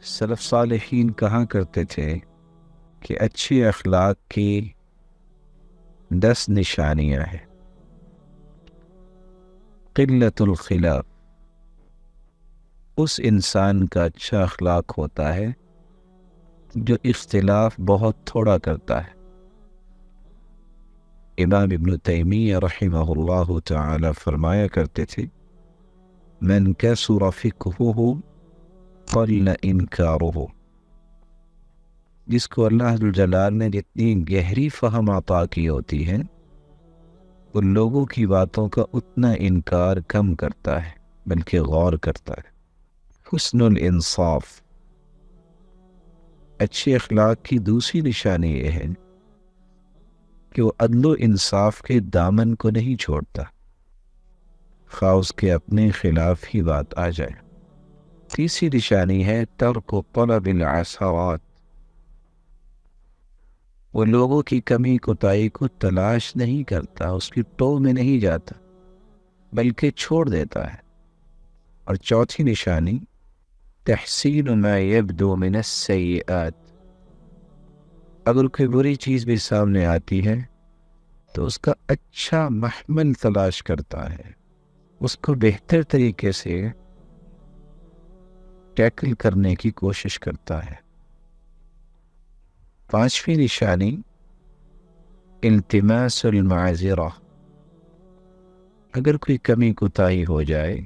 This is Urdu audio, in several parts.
سلف صالحین کہا کرتے تھے کہ اچھے اخلاق کی 10 نشانیاں ہیں۔ قلت الخلاف، اس انسان کا اچھا اخلاق ہوتا ہے جو اختلاف بہت تھوڑا کرتا ہے۔ امام ابن تیمیہ رحمہ اللہ تعالی فرمایا کرتے تھے من کثر فقہہ قل انکارہ، جس کو اللہ جلال نے جتنی گہری فہم عطا کی ہوتی ہے ان لوگوں کی باتوں کا اتنا انکار کم کرتا ہے بلکہ غور کرتا ہے۔ حسن الانصاف، اچھے اخلاق کی دوسری نشانی یہ ہے کہ وہ عدل و انصاف کے دامن کو نہیں چھوڑتا، خواہ اس کے اپنے خلاف ہی بات آ جائے۔ تیسری نشانی ہے ترک طلب العثرات، وہ لوگوں کی کمی کوتاہی کو تلاش نہیں کرتا، اس کی ٹو میں نہیں جاتا بلکہ چھوڑ دیتا ہے۔ اور چوتھی نشانی تحسین ما یبدو من السیئات، اگر کوئی بری چیز بھی سامنے آتی ہے تو اس کا اچھا محمل تلاش کرتا ہے، اس کو بہتر طریقے سے ٹیکل کرنے کی کوشش کرتا ہے۔ پانچویں نشانی التماس المعذرہ، اگر کوئی کمی کوتاہی ہو جائے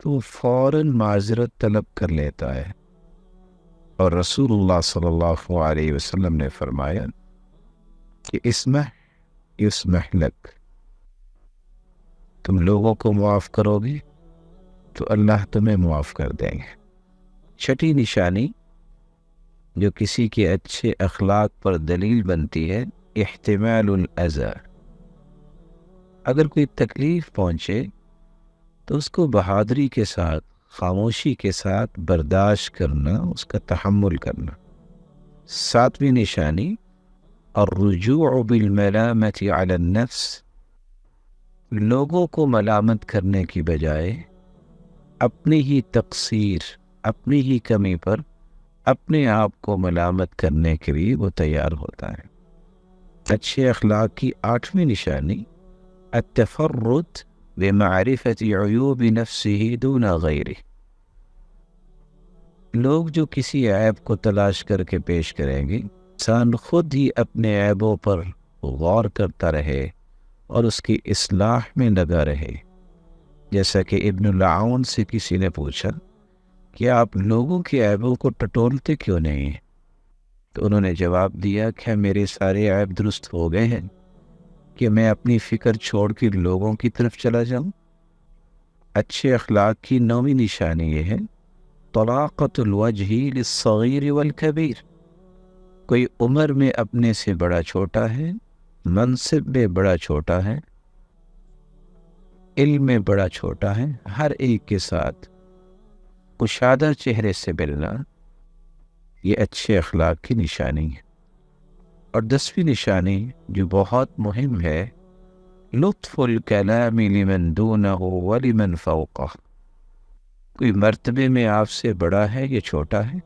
تو وہ فوراً معذرت طلب کر لیتا ہے، اور رسول اللہ صلی اللہ علیہ وسلم نے فرمایا کہ اسمح یسمح لک، تم لوگوں کو معاف کرو گے تو اللہ تمہیں معاف کر دیں گے۔ چھٹی نشانی جو کسی کے اچھے اخلاق پر دلیل بنتی ہے احتمال الاذى، اگر کوئی تکلیف پہنچے تو اس کو بہادری کے ساتھ، خاموشی کے ساتھ برداشت کرنا، اس کا تحمل کرنا۔ ساتویں نشانی الرجوع بالملامة على النفس، لوگوں کو ملامت کرنے کی بجائے اپنی ہی تقصیر، اپنی ہی کمی پر اپنے آپ کو ملامت کرنے کے لیے وہ تیار ہوتا ہے۔ اچھے اخلاق کی آٹھویں نشانی التفرد بمعرفت عیوب نفسه دون غیرہ، لوگ جو کسی عیب کو تلاش کر کے پیش کریں گے، انسان خود ہی اپنے عیبوں پر غور کرتا رہے اور اس کی اصلاح میں لگا رہے۔ جیسا کہ ابن العون سے کسی نے پوچھا کہ آپ لوگوں کے عیبوں کو ٹٹولتے کیوں نہیں ہیں؟ تو انہوں نے جواب دیا کہ میرے سارے عیب درست ہو گئے ہیں کہ میں اپنی فکر چھوڑ کے لوگوں کی طرف چلا جاؤں۔ اچھے اخلاق کی نویں نشانی یہ ہے طلاقۃ الوجہ للصغیر والکبیر، کوئی عمر میں اپنے سے بڑا چھوٹا ہے، منصب میں بڑا چھوٹا ہے، علم میں بڑا چھوٹا ہے، ہر ایک کے ساتھ کشادہ چہرے سے ملنا، یہ اچھے اخلاق کی نشانی ہے۔ اور 10ویں نشانی جو بہت مہم ہے لطف الکلام لمن دونہ ولمن فوقہ، کوئی مرتبے میں آپ سے بڑا ہے یا چھوٹا ہے،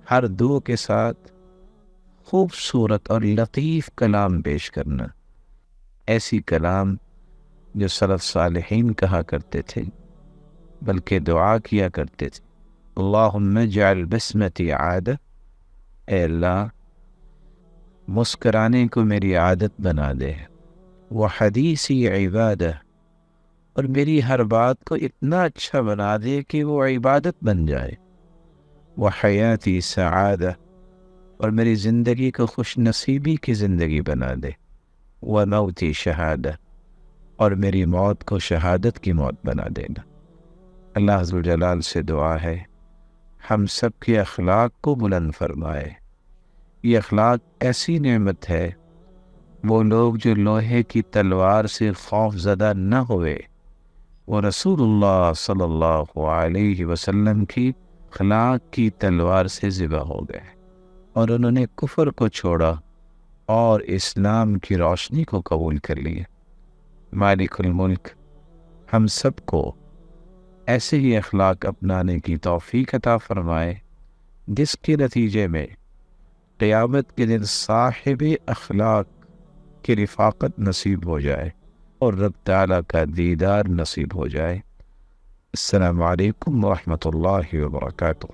ہر دو کے ساتھ خوبصورت اور لطیف کلام پیش کرنا، ایسی کلام جو سلف صالحین کہا کرتے تھے بلکہ دعا کیا کرتے تھے اللہم اجعل بسمتی عادہ، اے اللہ مسکرانے کو میری عادت بنا دے، وحدیثی عبادہ، اور میری ہر بات کو اتنا اچھا بنا دے کہ وہ عبادت بن جائے، وحیاتی سعادہ، اور میری زندگی کو خوش نصیبی کی زندگی بنا دے، وموتی شہادہ، اور میری موت کو شہادت کی موت بنا دینا۔ اللہ عز و جلال سے دعا ہے ہم سب کے اخلاق کو بلند فرمائے۔ یہ اخلاق ایسی نعمت ہے، وہ لوگ جو لوہے کی تلوار سے خوف زدہ نہ ہوئے، وہ رسول اللہ صلی اللہ علیہ وسلم کی اخلاق کی تلوار سے ذبح ہو گئے، اور انہوں نے کفر کو چھوڑا اور اسلام کی روشنی کو قبول کر لیا۔ مالک الملک ہم سب کو ایسے ہی اخلاق اپنانے کی توفیق عطا فرمائے۔ جس کے نتیجے میں قیامت کے دن صاحب اخلاق کی رفاقت نصیب ہو جائے اور رب تعالیٰ کا دیدار نصیب ہو جائے۔ السلام علیکم ورحمۃ اللہ وبرکاتہ۔